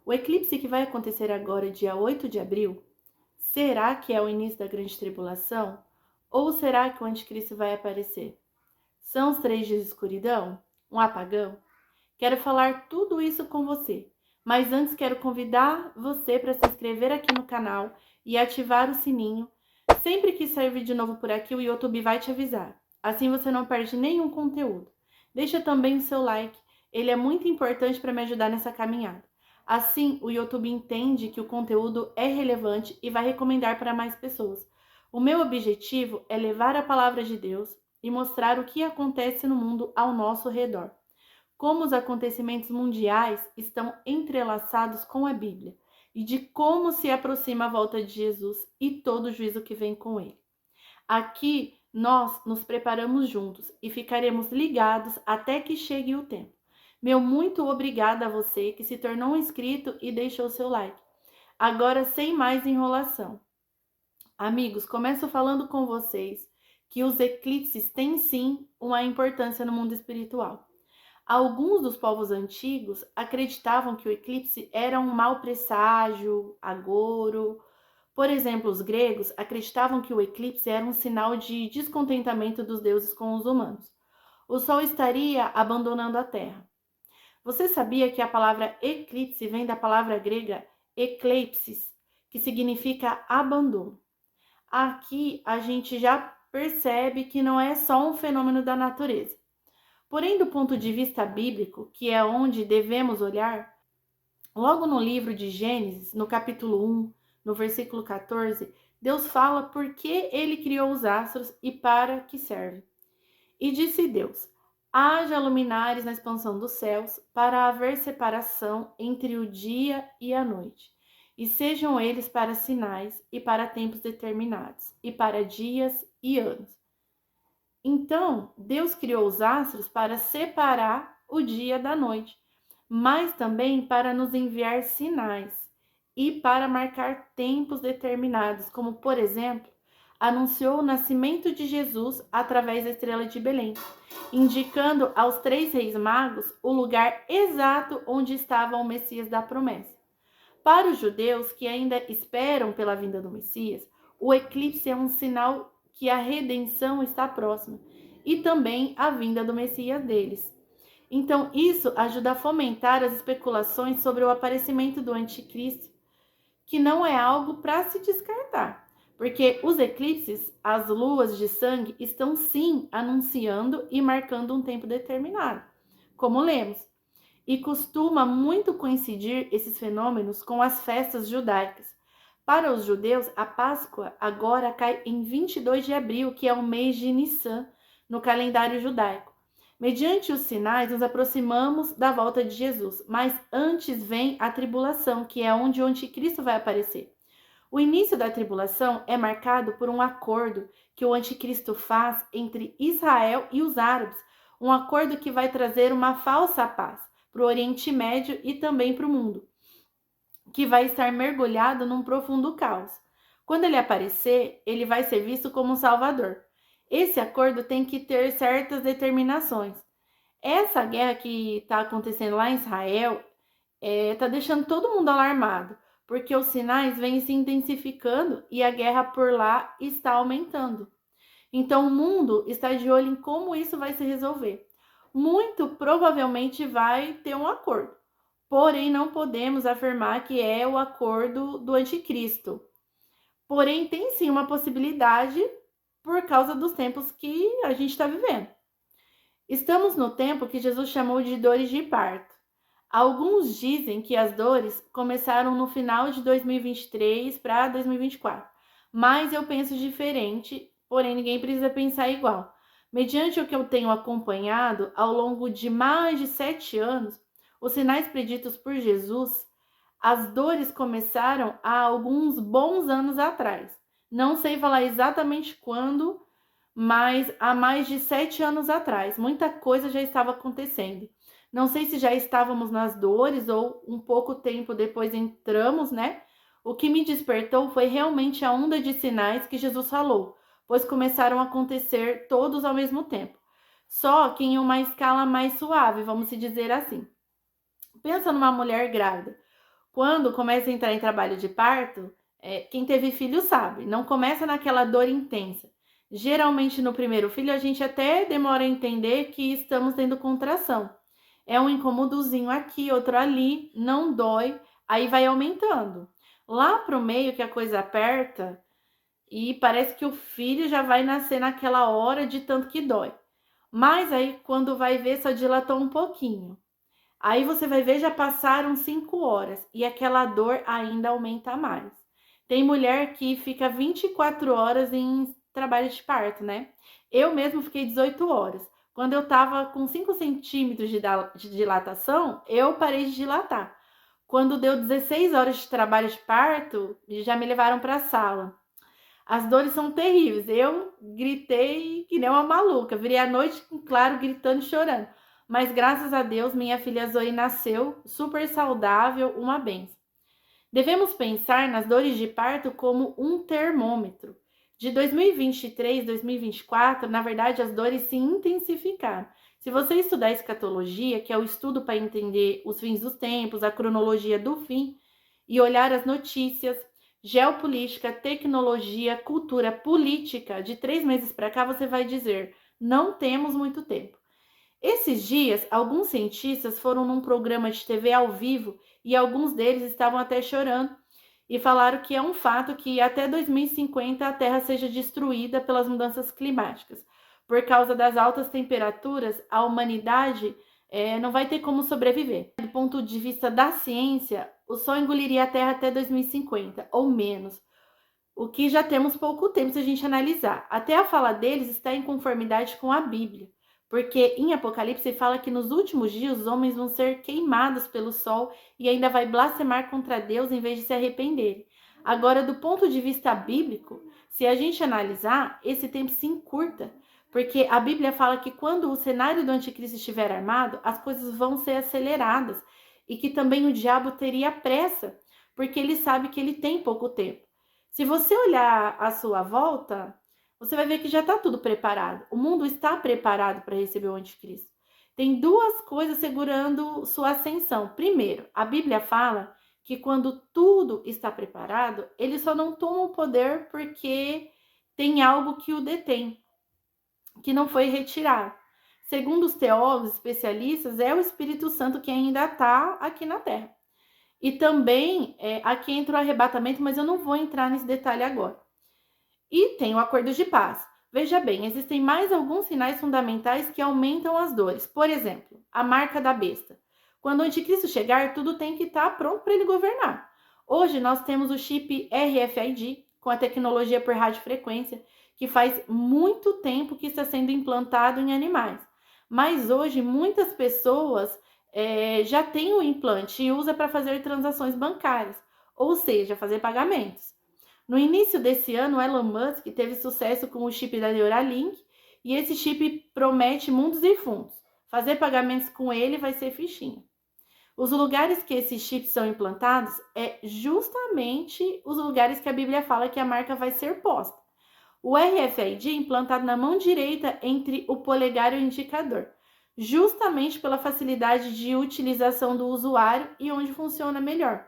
O eclipse que vai acontecer agora, dia 8 de abril, será que é o início da grande tribulação? Ou será que o anticristo vai aparecer? São os 3 dias de escuridão? Um apagão? Quero falar tudo isso com você, mas antes quero convidar você para se inscrever aqui no canal e ativar o sininho. Sempre que sair vídeo novo por aqui, o YouTube vai te avisar. Assim você não perde nenhum conteúdo. Deixa também o seu like, ele é muito importante para me ajudar nessa caminhada. Assim, o YouTube entende que o conteúdo é relevante e vai recomendar para mais pessoas. O meu objetivo é levar a palavra de Deus e mostrar o que acontece no mundo ao nosso redor. Como os acontecimentos mundiais estão entrelaçados com a Bíblia e de como se aproxima a volta de Jesus e todo o juízo que vem com ele. Aqui nós nos preparamos juntos e ficaremos ligados até que chegue o tempo. Meu muito obrigada a você que se tornou um inscrito e deixou seu like. Agora, sem mais enrolação. Amigos, começo falando com vocês que os eclipses têm sim uma importância no mundo espiritual. Alguns dos povos antigos acreditavam que o eclipse era um mau presságio, agouro. Por exemplo, os gregos acreditavam que o eclipse era um sinal de descontentamento dos deuses com os humanos. O Sol estaria abandonando a Terra. Você sabia que a palavra eclipse vem da palavra grega ekleipsis, que significa abandono? Aqui a gente já percebe que não é só um fenômeno da natureza. Porém, do ponto de vista bíblico, que é onde devemos olhar, logo no livro de Gênesis, no capítulo 1, no versículo 14, Deus fala por que ele criou os astros e para que serve. E disse Deus: haja luminares na expansão dos céus, para haver separação entre o dia e a noite, e sejam eles para sinais e para tempos determinados, e para dias e anos. Então, Deus criou os astros para separar o dia da noite, mas também para nos enviar sinais e para marcar tempos determinados, como, por exemplo, anunciou o nascimento de Jesus através da estrela de Belém, indicando aos 3 reis magos o lugar exato onde estava o Messias da promessa. Para os judeus que ainda esperam pela vinda do Messias, o eclipse é um sinal que a redenção está próxima e também a vinda do Messias deles. Então, isso ajuda a fomentar as especulações sobre o aparecimento do anticristo, que não é algo para se descartar, porque os eclipses, as luas de sangue, estão sim anunciando e marcando um tempo determinado, como lemos. E costuma muito coincidir esses fenômenos com as festas judaicas. Para os judeus, a Páscoa agora cai em 22 de abril, que é o mês de Nissan, no calendário judaico. Mediante os sinais, nos aproximamos da volta de Jesus, mas antes vem a tribulação, que é onde o anticristo vai aparecer. O início da tribulação é marcado por um acordo que o anticristo faz entre Israel e os árabes, um acordo que vai trazer uma falsa paz para o Oriente Médio e também para o mundo, que vai estar mergulhado num profundo caos. Quando ele aparecer, ele vai ser visto como um salvador. Esse acordo tem que ter certas determinações. Essa guerra que está acontecendo lá em Israel está deixando todo mundo alarmado, porque os sinais vêm se intensificando e a guerra por lá está aumentando. Então o mundo está de olho em como isso vai se resolver. Muito provavelmente vai ter um acordo, porém não podemos afirmar que é o acordo do anticristo. Porém, tem sim uma possibilidade por causa dos tempos que a gente está vivendo. Estamos no tempo que Jesus chamou de dores de parto. Alguns dizem que as dores começaram no final de 2023 para 2024, mas eu penso diferente, porém ninguém precisa pensar igual. Mediante o que eu tenho acompanhado ao longo de mais de 7 anos, os sinais preditos por Jesus, as dores começaram há alguns bons anos atrás. Não sei falar exatamente quando, mas há mais de 7 anos atrás, muita coisa já estava acontecendo. Não sei se já estávamos nas dores ou um pouco tempo depois entramos, né? O que me despertou foi realmente a onda de sinais que Jesus falou, pois começaram a acontecer todos ao mesmo tempo. Só que em uma escala mais suave, vamos se dizer assim. Pensa numa mulher grávida. Quando começa a entrar em trabalho de parto, quem teve filho sabe, não começa naquela dor intensa. Geralmente no primeiro filho a gente até demora a entender que estamos tendo contração. É um incomodozinho aqui, outro ali, não dói, aí vai aumentando. Lá pro meio que a coisa aperta e parece que o filho já vai nascer naquela hora de tanto que dói. Mas aí quando vai ver só dilatou um pouquinho. Aí você vai ver, já passaram 5 horas e aquela dor ainda aumenta mais. Tem mulher que fica 24 horas em trabalho de parto, né? Eu mesmo fiquei 18 horas. Quando eu tava com 5 centímetros de dilatação, eu parei de dilatar. Quando deu 16 horas de trabalho de parto, já me levaram para a sala. As dores são terríveis. Eu gritei que nem uma maluca. Virei a noite, claro, gritando e chorando. Mas graças a Deus, minha filha Zoe nasceu super saudável, uma benção. Devemos pensar nas dores de parto como um termômetro. De 2023 a 2024, na verdade, as dores se intensificaram. Se você estudar escatologia, que é o estudo para entender os fins dos tempos, a cronologia do fim, e olhar as notícias, geopolítica, tecnologia, cultura, política, de 3 meses para cá, você vai dizer, não temos muito tempo. Esses dias, alguns cientistas foram num programa de TV ao vivo e alguns deles estavam até chorando e falaram que é um fato que até 2050 a Terra seja destruída pelas mudanças climáticas. Por causa das altas temperaturas, a humanidade não vai ter como sobreviver. Do ponto de vista da ciência, o Sol engoliria a Terra até 2050, ou menos. O que já temos pouco tempo se a gente analisar. Até a fala deles está em conformidade com a Bíblia. Porque em Apocalipse fala que nos últimos dias os homens vão ser queimados pelo sol e ainda vai blasfemar contra Deus em vez de se arrependerem. Agora, do ponto de vista bíblico, se a gente analisar, esse tempo se encurta. Porque a Bíblia fala que quando o cenário do anticristo estiver armado, as coisas vão ser aceleradas. E que também o diabo teria pressa, porque ele sabe que ele tem pouco tempo. Se você olhar à sua volta, você vai ver que já está tudo preparado. O mundo está preparado para receber o anticristo. Tem duas coisas segurando sua ascensão. Primeiro, a Bíblia fala que quando tudo está preparado, ele só não toma o poder porque tem algo que o detém, que não foi retirado. Segundo os teólogos especialistas, é o Espírito Santo que ainda está aqui na Terra. E também, aqui entra o arrebatamento, mas eu não vou entrar nesse detalhe agora. E tem o acordo de paz. Veja bem, existem mais alguns sinais fundamentais que aumentam as dores. Por exemplo, a marca da besta. Quando o anticristo chegar, tudo tem que estar pronto para ele governar. Hoje nós temos o chip RFID, com a tecnologia por radiofrequência, que faz muito tempo que está sendo implantado em animais. Mas hoje muitas pessoas já têm o implante e usa para fazer transações bancárias, ou seja, fazer pagamentos. No início desse ano, Elon Musk teve sucesso com o chip da Neuralink e esse chip promete mundos e fundos. Fazer pagamentos com ele vai ser fichinha. Os lugares que esses chips são implantados é justamente os lugares que a Bíblia fala que a marca vai ser posta. O RFID é implantado na mão direita entre o polegar e o indicador, justamente pela facilidade de utilização do usuário e onde funciona melhor.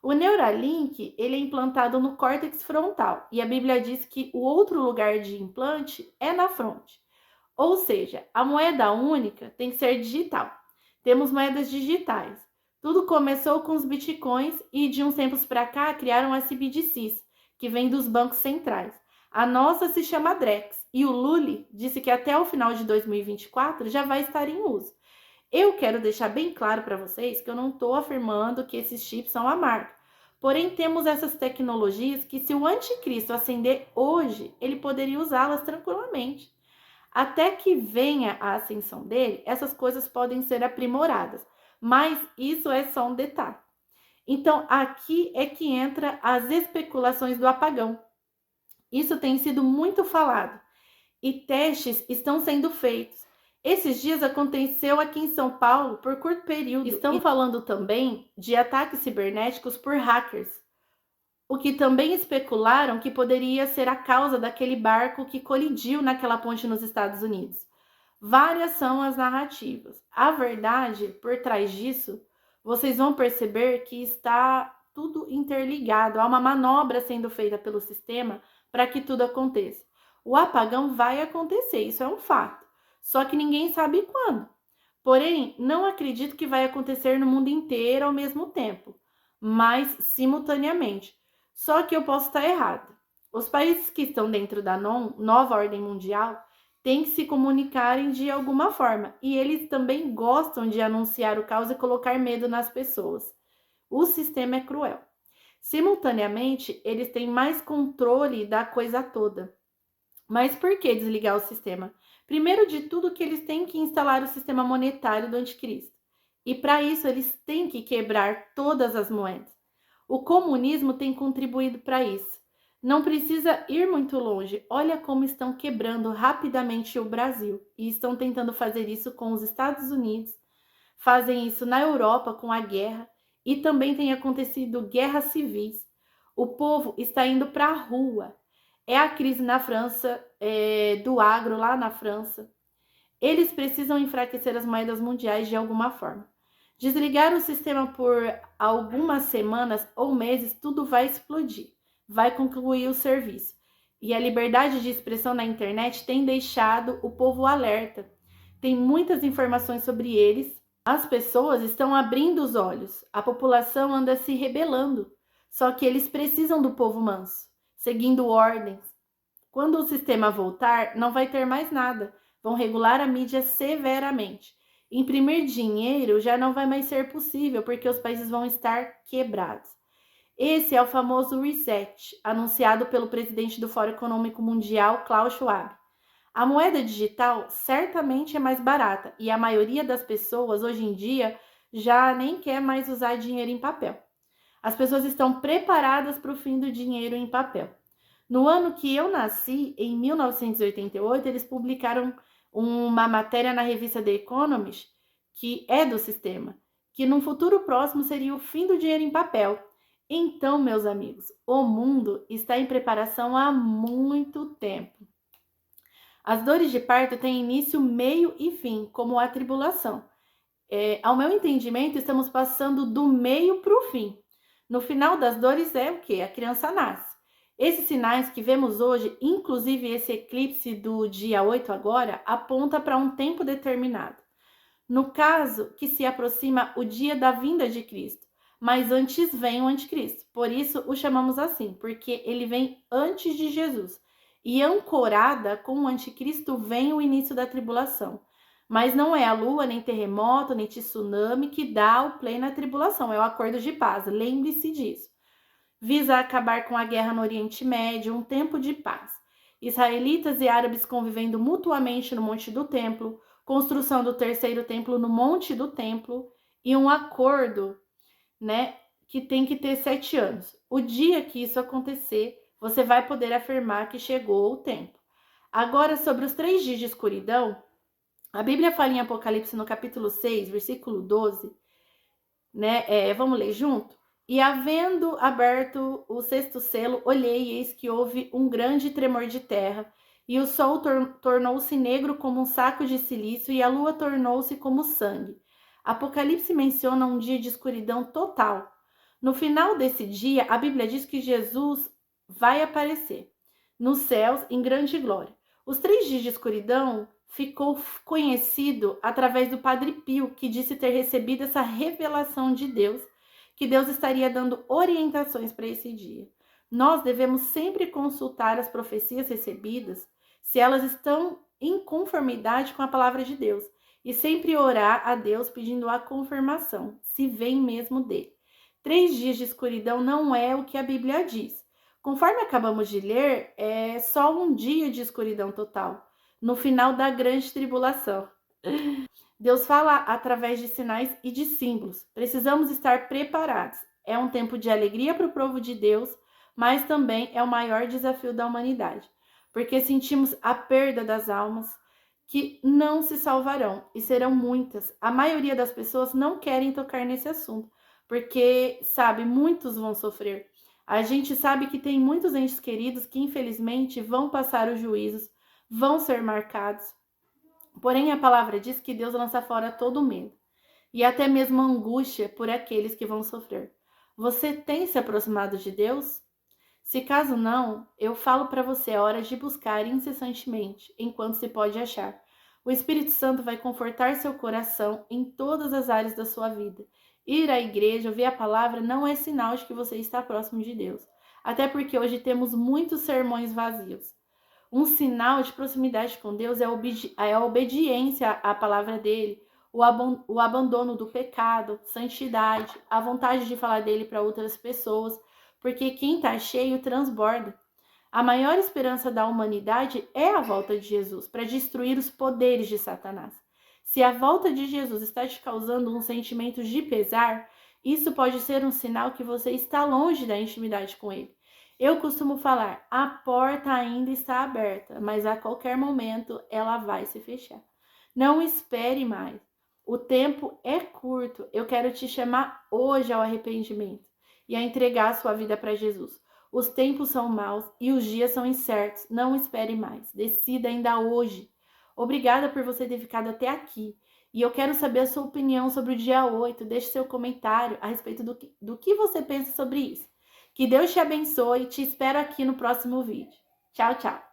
O Neuralink, ele é implantado no córtex frontal e a Bíblia diz que o outro lugar de implante é na fronte. Ou seja, a moeda única tem que ser digital. Temos moedas digitais. Tudo começou com os bitcoins e de uns tempos para cá criaram as CBDCs, que vem dos bancos centrais. A nossa se chama Drex e o Lully disse que até o final de 2024 já vai estar em uso. Eu quero deixar bem claro para vocês que eu não estou afirmando que esses chips são a marca. Porém, temos essas tecnologias que, se o anticristo acender hoje, ele poderia usá-las tranquilamente. Até que venha a ascensão dele, essas coisas podem ser aprimoradas, mas isso é só um detalhe. Então, aqui é que entra as especulações do apagão. Isso tem sido muito falado e testes estão sendo feitos. Esses dias aconteceu aqui em São Paulo por curto período. Estão falando também de ataques cibernéticos por hackers, o que também especularam que poderia ser a causa daquele barco que colidiu naquela ponte nos Estados Unidos. Várias são as narrativas. A verdade por trás disso, vocês vão perceber que está tudo interligado. Há uma manobra sendo feita pelo sistema para que tudo aconteça. O apagão vai acontecer, isso é um fato. Só que ninguém sabe quando. Porém, não acredito que vai acontecer no mundo inteiro ao mesmo tempo, mas simultaneamente. Só que eu posso estar errada. Os países que estão dentro da nova ordem mundial têm que se comunicarem de alguma forma, e eles também gostam de anunciar o caos e colocar medo nas pessoas. O sistema é cruel. Simultaneamente, eles têm mais controle da coisa toda. Mas por que desligar o sistema? Primeiro de tudo que eles têm que instalar o sistema monetário do anticristo. E para isso eles têm que quebrar todas as moedas. O comunismo tem contribuído para isso. Não precisa ir muito longe. Olha como estão quebrando rapidamente o Brasil. E estão tentando fazer isso com os Estados Unidos. Fazem isso na Europa com a guerra. E também tem acontecido guerras civis. O povo está indo para a rua. É a crise na França, do agro lá na França. Eles precisam enfraquecer as moedas mundiais de alguma forma. Desligar o sistema por algumas semanas ou meses, tudo vai explodir. Vai concluir o serviço. E a liberdade de expressão na internet tem deixado o povo alerta. Tem muitas informações sobre eles. As pessoas estão abrindo os olhos. A população anda se rebelando. Só que eles precisam do povo manso, seguindo ordens. Quando o sistema voltar, não vai ter mais nada. Vão regular a mídia severamente. Imprimir dinheiro já não vai mais ser possível, porque os países vão estar quebrados. Esse é o famoso reset, anunciado pelo presidente do Fórum Econômico Mundial, Klaus Schwab. A moeda digital certamente é mais barata e a maioria das pessoas hoje em dia já nem quer mais usar dinheiro em papel. As pessoas estão preparadas para o fim do dinheiro em papel. No ano que eu nasci, em 1988, eles publicaram uma matéria na revista The Economist, que é do sistema, que num futuro próximo seria o fim do dinheiro em papel. Então, meus amigos, o mundo está em preparação há muito tempo. As dores de parto têm início, meio e fim, como a tribulação. Ao meu entendimento, estamos passando do meio para o fim. No final das dores é o quê? A criança nasce. Esses sinais que vemos hoje, inclusive esse eclipse do dia 8 agora, aponta para um tempo determinado. No caso, que se aproxima o dia da vinda de Cristo, mas antes vem o anticristo. Por isso o chamamos assim, porque ele vem antes de Jesus. E ancorada com o anticristo vem o início da tribulação. Mas não é a lua, nem terremoto, nem tsunami que dá o play na tribulação, é o acordo de paz, lembre-se disso. Visa acabar com a guerra no Oriente Médio, um tempo de paz. Israelitas e árabes convivendo mutuamente no Monte do Templo, construção do terceiro templo no Monte do Templo e um acordo, que tem que ter 7 anos. O dia que isso acontecer, você vai poder afirmar que chegou o tempo. Agora, sobre os 3 dias de escuridão, a Bíblia fala em Apocalipse no capítulo 6, versículo 12, vamos ler junto? E havendo aberto o 6º selo, olhei e eis que houve um grande tremor de terra, e o sol tornou-se negro como um saco de silício, e a lua tornou-se como sangue. Apocalipse menciona um dia de escuridão total. No final desse dia, a Bíblia diz que Jesus vai aparecer nos céus em grande glória. Os 3 dias de escuridão ficou conhecido através do Padre Pio, que disse ter recebido essa revelação de Deus, que Deus estaria dando orientações para esse dia. Nós devemos sempre consultar as profecias recebidas, se elas estão em conformidade com a palavra de Deus, e sempre orar a Deus pedindo a confirmação, se vem mesmo dele. 3 dias de escuridão não é o que a Bíblia diz. Conforme acabamos de ler, é só um dia de escuridão total, no final da grande tribulação. Deus fala através de sinais e de símbolos. Precisamos estar preparados. É um tempo de alegria para o povo de Deus, mas também é o maior desafio da humanidade, porque sentimos a perda das almas que não se salvarão, e serão muitas. A maioria das pessoas não querem tocar nesse assunto, porque, muitos vão sofrer. A gente sabe que tem muitos entes queridos que, infelizmente, vão passar os juízos, vão ser marcados. Porém, a palavra diz que Deus lança fora todo medo. e até mesmo angústia por aqueles que vão sofrer. Você tem se aproximado de Deus? Se caso não, eu falo para você, é hora de buscar incessantemente, enquanto se pode achar. O Espírito Santo vai confortar seu coração em todas as áreas da sua vida. Ir à igreja, ouvir a palavra, não é sinal de que você está próximo de Deus. Até porque hoje temos muitos sermões vazios. Um sinal de proximidade com Deus é a obediência à palavra dele, o abandono do pecado, santidade, a vontade de falar dele para outras pessoas, porque quem está cheio transborda. A maior esperança da humanidade é a volta de Jesus para destruir os poderes de Satanás. Se a volta de Jesus está te causando um sentimento de pesar, isso pode ser um sinal que você está longe da intimidade com ele. Eu costumo falar, a porta ainda está aberta, mas a qualquer momento ela vai se fechar. Não espere mais. O tempo é curto. Eu quero te chamar hoje ao arrependimento e a entregar a sua vida para Jesus. Os tempos são maus e os dias são incertos. Não espere mais. Decida ainda hoje. Obrigada por você ter ficado até aqui. E eu quero saber a sua opinião sobre o dia 8. Deixe seu comentário a respeito do que você pensa sobre isso. Que Deus te abençoe e te espero aqui no próximo vídeo. Tchau, tchau!